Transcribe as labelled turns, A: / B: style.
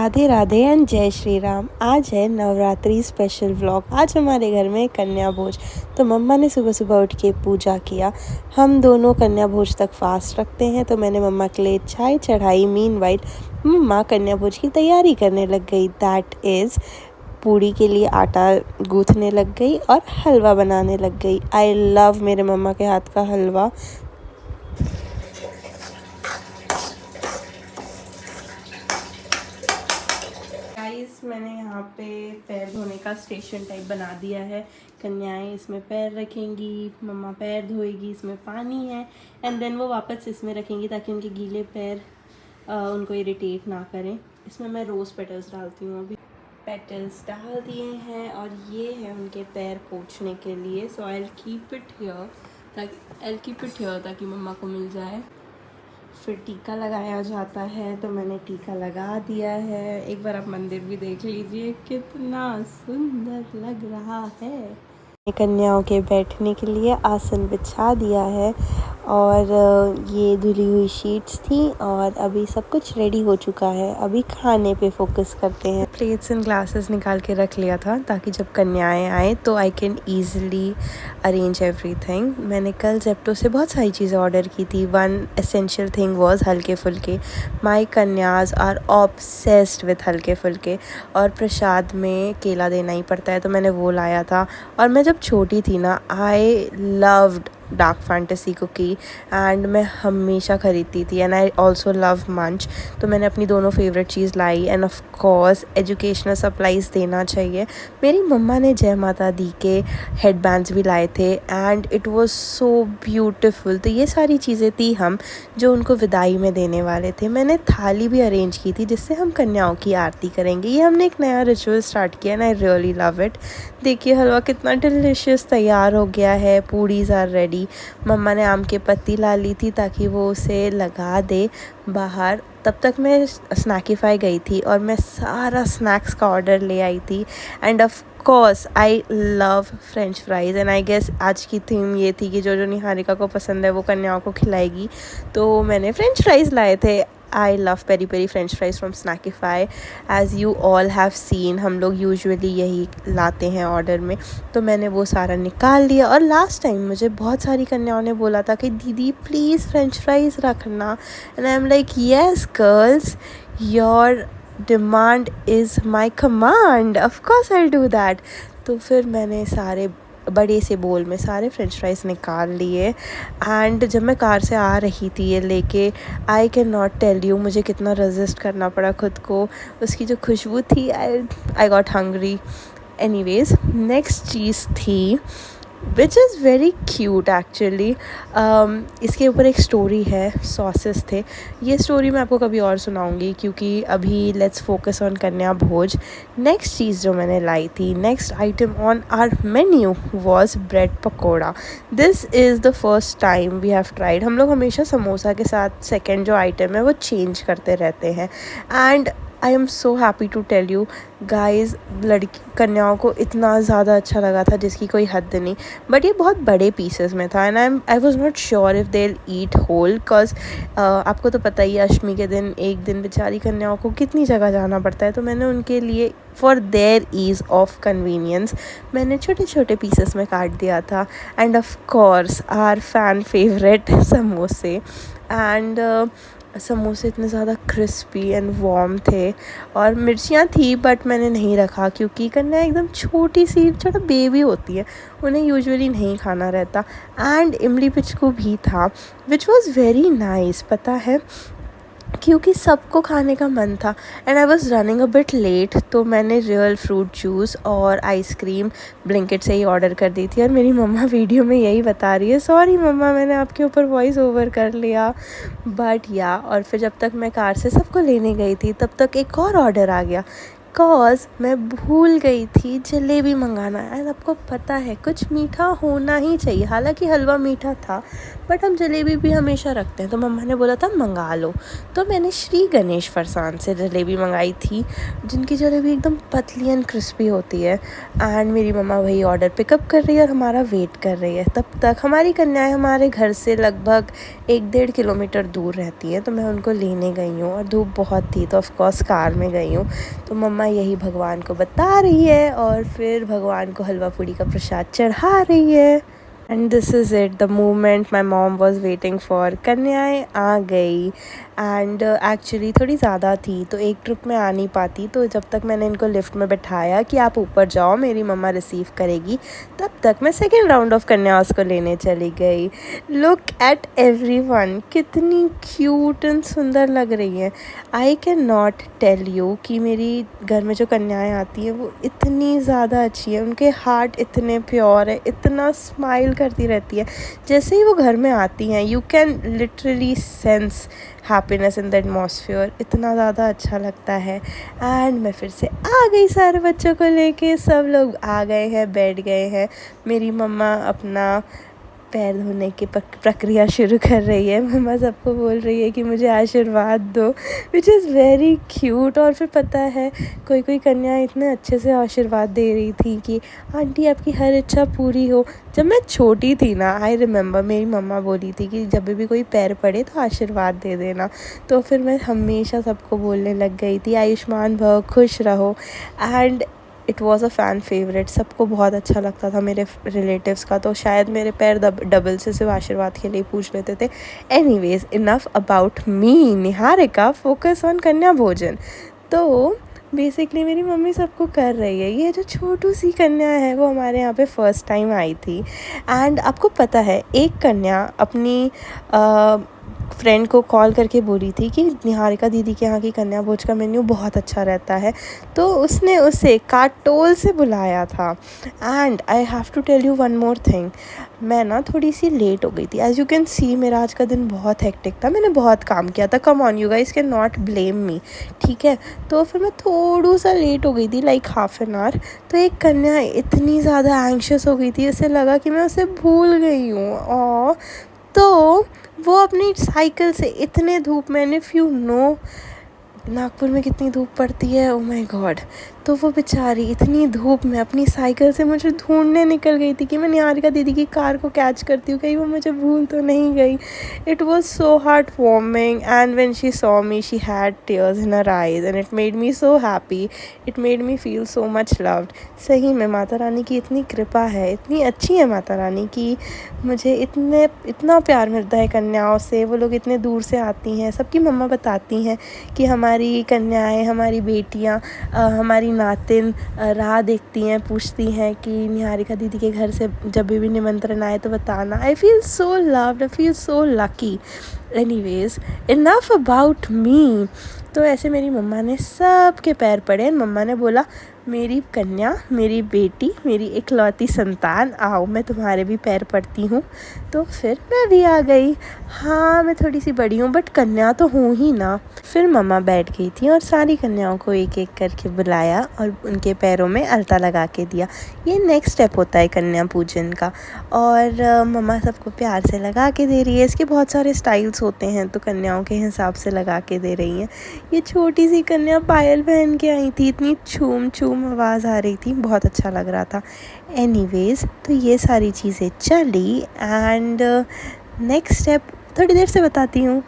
A: Radhe Radhe and जय श्री राम। आज है नवरात्रि स्पेशल व्लॉग। आज हमारे घर में कन्या भोज। तो मम्मा ने सुबह सुबह उठ के पूजा किया। हम दोनों कन्या भोज तक फास्ट रखते हैं, तो मैंने मम्मा के लिए चाय चढ़ाई। मीनवाइल मम्मा कन्या भोज की तैयारी करने लग गई। दैट इज़ पूड़ी के लिए आटा गूँथने लग गई और हलवा बनाने लग गई। आई लव मेरे मम्मा के हाथ का हलवा। गाइस, मैंने यहाँ पे पैर धोने का स्टेशन टाइप बना दिया है। कन्याएं इसमें पैर रखेंगी, मम्मा पैर धोएगी, इसमें पानी है एंड देन वो वापस इसमें रखेंगी ताकि उनके गीले पैर उनको इरिटेट ना करें। इसमें मैं रोज़ पेटल्स डालती हूँ। अभी पेटल्स डाल दिए हैं और ये है उनके पैर पोंछने के लिए। सो आई कीप इट हियर ताकि मम्मा को मिल जाए। फिर टीका लगाया जाता है, तो मैंने टीका लगा दिया है। एक बार आप मंदिर भी देख लीजिए, कितना सुंदर लग रहा है। कन्याओं के बैठने के लिए आसन बिछा दिया है और ये धुली हुई शीट्स थी और अभी सब कुछ रेडी हो चुका है। अभी खाने पे फोकस करते हैं। प्लेट्स एंड ग्लासेस निकाल के रख लिया था ताकि जब कन्याएं आए तो I can easily arrange everything. मैंने कल जेप्टो से बहुत सारी चीज़ें ऑर्डर की थी। वन एसेंशियल थिंग वाज हल्के फुल्के। माई कन्याज आर ऑब्सेस्ड विथ हल्के फुल्के और प्रसाद में केला देना ही पड़ता है, तो मैंने वो लाया था। और मैं जब छोटी थी ना, I loved Dark Fantasy cookie and मैं हमेशा ख़रीदती थी। एंड आई ऑल्सो लव मंच, तो मैंने अपनी दोनों favourite cheese lie. And of course educational supplies देना चाहिए। मेरी मम्मा ने जय माता दी के हेड बैंड्स भी लाए थे and it was so beautiful. तो ये सारी चीज़ें थी हम जो उनको विदाई में देने वाले थे। मैंने थाली भी अरेंज की थी जिससे हम कन्याओं की आरती करेंगे। ये हमने एक नया रिचुअल स्टार्ट किया and I really love it. देखिए हलवा कितना डिलिशियस तैयार हो गया है। Puris are ready. मम्मा ने आम के पत्ती ला ली थी ताकि वो उसे लगा दे बाहर। तब तक मैं स्नैकीफाई गई थी और मैं सारा स्नैक्स का ऑर्डर ले आई थी। And of course I love French fries and I guess आज की थीम ये थी कि जो जो निहारिका को पसंद है वो कन्याओं को खिलाएगी। तो मैंने फ्रेंच फ्राइज़ लाए थे। I love peri peri French fries from Snackify. As you all have seen, हम लोग यूजुअली यही लाते हैं ऑर्डर में। तो मैंने वो सारा निकाल लिया। और लास्ट टाइम मुझे बहुत सारी कन्याओं ने बोला था कि दीदी प्लीज़ फ्रेंच फ्राइज़ रखना। And I am like yes girls, your demand is my command, of course I do that. तो फिर मैंने सारे बड़े से बोल में सारे फ्रेंच फ्राइज़ निकाल लिए। एंड जब मैं कार से आ रही थी ये लेके, I can not tell you मुझे कितना रेजिस्ट करना पड़ा खुद को। उसकी जो खुशबू थी, I got hungry. Anyways, next चीज़ थी which is very cute actually. इसके ऊपर एक स्टोरी है। सॉसेस थे। ये स्टोरी मैं आपको कभी और सुनाऊंगी क्योंकि अभी लेट्स फोकस ऑन कन्या भोज। नेक्स्ट चीज़ जो मैंने लाई थी, next item on our menu was bread pakora. This is the first time we have tried. हम लोग हमेशा समोसा के साथ सेकेंड जो आइटम है वो चेंज करते रहते हैं। And I am so happy to tell you guys, लड़की कन्याओं को इतना ज़्यादा अच्छा लगा था जिसकी कोई हद नहीं। बट ये बहुत बड़े पीसेस में था and I was not sure if they eat whole. Because आपको तो पता ही है अष्टमी के दिन एक दिन बेचारी कन्याओं को कितनी जगह जाना पड़ता है। तो मैंने उनके लिए for their ease of convenience मैंने छोटे छोटे पीसेस में काट दिया था। And of course our fan favourite समोसे। एंड समोसे इतने ज़्यादा क्रिस्पी एंड वार्म थे और मिर्चियाँ थी बट मैंने नहीं रखा क्योंकि कन्या एकदम छोटी सी छोटा बेबी होती है, उन्हें यूजुअली नहीं खाना रहता। एंड इमली पिचकू भी था विच वॉज़ वेरी नाइस, पता है, क्योंकि सबको खाने का मन था। And I was running a bit late, तो मैंने रियल फ्रूट जूस और आइसक्रीम ब्लिंकिट से ही ऑर्डर कर दी थी। और मेरी मम्मा वीडियो में यही बता रही है, सॉरी मम्मा मैंने आपके ऊपर वॉइस ओवर कर लिया। बट या, और फिर जब तक मैं कार से सबको लेने गई थी तब तक एक और ऑर्डर आ गया। बिकॉज़ मैं भूल गई थी जलेबी मंगाना। एंड आपको पता है कुछ मीठा होना ही चाहिए। हालांकि हलवा मीठा था बट हम जलेबी भी हमेशा रखते हैं, तो मम्मा ने बोला था मंगा लो। तो मैंने श्री गणेश फरसान से जलेबी मंगाई थी, जिनकी जलेबी एकदम पतली एंड क्रिस्पी होती है। एंड मेरी मम्मा वही ऑर्डर पिकअप कर रही है और हमारा वेट कर रही है। तब तक हमारी कन्याएं हमारे घर से लगभग 1-1.5 किलोमीटर दूर रहती हैं, तो मैं उनको लेने गई हूँ और धूप बहुत थी, तो ऑफकोर्स कार में गई हूँ। तो मम्मा यही भगवान को बता रही है और फिर भगवान को हलवा पूड़ी का प्रसाद चढ़ा रही है। And this is it, the moment my mom was waiting for. कन्याएँ आ गई एंड एक्चुअली थोड़ी ज़्यादा थी, तो एक ट्रिप में आ नहीं पाती, तो जब तक मैंने इनको लिफ्ट में बैठाया कि आप ऊपर जाओ, मेरी मम्मा रिसीव करेगी, तब तक मैं सेकेंड राउंड ऑफ कन्यास को लेने चली गई। लुक एट एवरीवन, कितनी क्यूट एंड सुंदर लग रही है। I can not tell you कि मेरी घर में जो कन्याएं आती हैं वो इतनी ज़्यादा अच्छी है, उनके हार्ट इतने प्योर है, इतना स्माइल करती रहती है। जैसे ही वो घर में आती हैं, you can literally sense happiness in the atmosphere. इतना ज़्यादा अच्छा लगता है। एंड मैं फिर से आ गई सारे बच्चों को लेके, सब लोग आ गए हैं, बैठ गए हैं। मेरी मम्मा अपना पैर धोने की प्रक्रिया शुरू कर रही है। मम्मा सबको बोल रही है कि मुझे आशीर्वाद दो, विच इज़ वेरी क्यूट। और फिर पता है, कोई कोई कन्या इतने अच्छे से आशीर्वाद दे रही थी कि आंटी आपकी हर इच्छा पूरी हो। जब मैं छोटी थी ना, आई रिमेंबर मेरी मम्मा बोली थी कि जब भी कोई पैर पड़े तो आशीर्वाद दे देना। तो फिर मैं हमेशा सबको बोलने लग गई थी आयुष्मान भव, खुश रहो। And it was a fan favourite, सबको बहुत अच्छा लगता था मेरे रिलेटिव्स का। तो शायद मेरे पैर डबल से सिर्फ आशीर्वाद के लिए पूछ लेते थे। Anyways, enough about me, Niharika, focus on कन्या भोजन। तो बेसिकली मेरी मम्मी सबको कर रही है। ये जो छोटू सी कन्या है वो हमारे यहाँ पे फ़र्स्ट टाइम आई थी। एंड आपको पता है, एक कन्या अपनी फ्रेंड को कॉल करके बोली थी कि निहारिका दीदी के यहाँ की कन्या भोज का मेन्यू बहुत अच्छा रहता है, तो उसने उसे काटोल से बुलाया था। And I have to tell you one more thing, मैं ना थोड़ी सी लेट हो गई थी। एज़ यू कैन सी, मेरा आज का दिन बहुत हेक्टिक था, मैंने बहुत काम किया था। Come on, you guys can not blame me, ठीक है। तो फिर मैं थोड़ा सा लेट हो गई थी, लाइक हाफ एन आवर। तो एक कन्या इतनी ज़्यादा एंग्शियस हो गई थी, उसे लगा कि मैं उसे भूल गई हूँ। और तो वो अपनी साइकिल से इतने धूप में, इफ़ यू नो नागपुर में कितनी धूप पड़ती है, ओह माय गॉड, तो वो बेचारी इतनी धूप में अपनी साइकिल से मुझे ढूंढने निकल गई थी कि मैं निहारिका दीदी की कार को कैच करती हूँ, कहीं वो मुझे भूल तो नहीं गई। It was so heart warming and when she saw me she had tears in her eyes and it made me so happy, it made me feel so much loved. सही में माता रानी की इतनी कृपा है, इतनी अच्छी है माता रानी की मुझे इतना प्यार मिलता है कन्याओं से। वो लोग इतने दूर से आती हैं, सबकी मम्मा बताती हैं कि हमारी कन्याएं, हमारी बेटियां, हमारी नातिन राह देखती हैं, पूछती हैं कि निहारिका दीदी के घर से जब भी निमंत्रण आए तो बताना। I feel so loved, I feel so lucky. Anyways, enough about me. तो ऐसे मेरी मम्मा ने सबके पैर पड़े। मम्मा ने बोला, मेरी कन्या, मेरी बेटी, मेरी इकलौती संतान, आओ मैं तुम्हारे भी पैर पड़ती हूँ। तो फिर मैं भी आ गई। हाँ, मैं थोड़ी सी बड़ी हूँ बट कन्या तो हूँ ही ना। फिर मम्मा बैठ गई थी और सारी कन्याओं को एक एक करके बुलाया और उनके पैरों में अलता लगा के दिया। ये नेक्स्ट स्टेप होता है कन्या पूजन का। और मम्मा सबको प्यार से लगा के दे रही है। इसके बहुत सारे स्टाइल्स होते हैं, तो कन्याओं के हिसाब से लगा के दे रही हैं। ये छोटी सी कन्या पायल पहन के आई थी, इतनी छूम छूम आवाज़ आ रही थी, बहुत अच्छा लग रहा था। एनीवेज, तो ये सारी चीज़ें चली एंड नेक्स्ट स्टेप थोड़ी देर से बताती हूँ।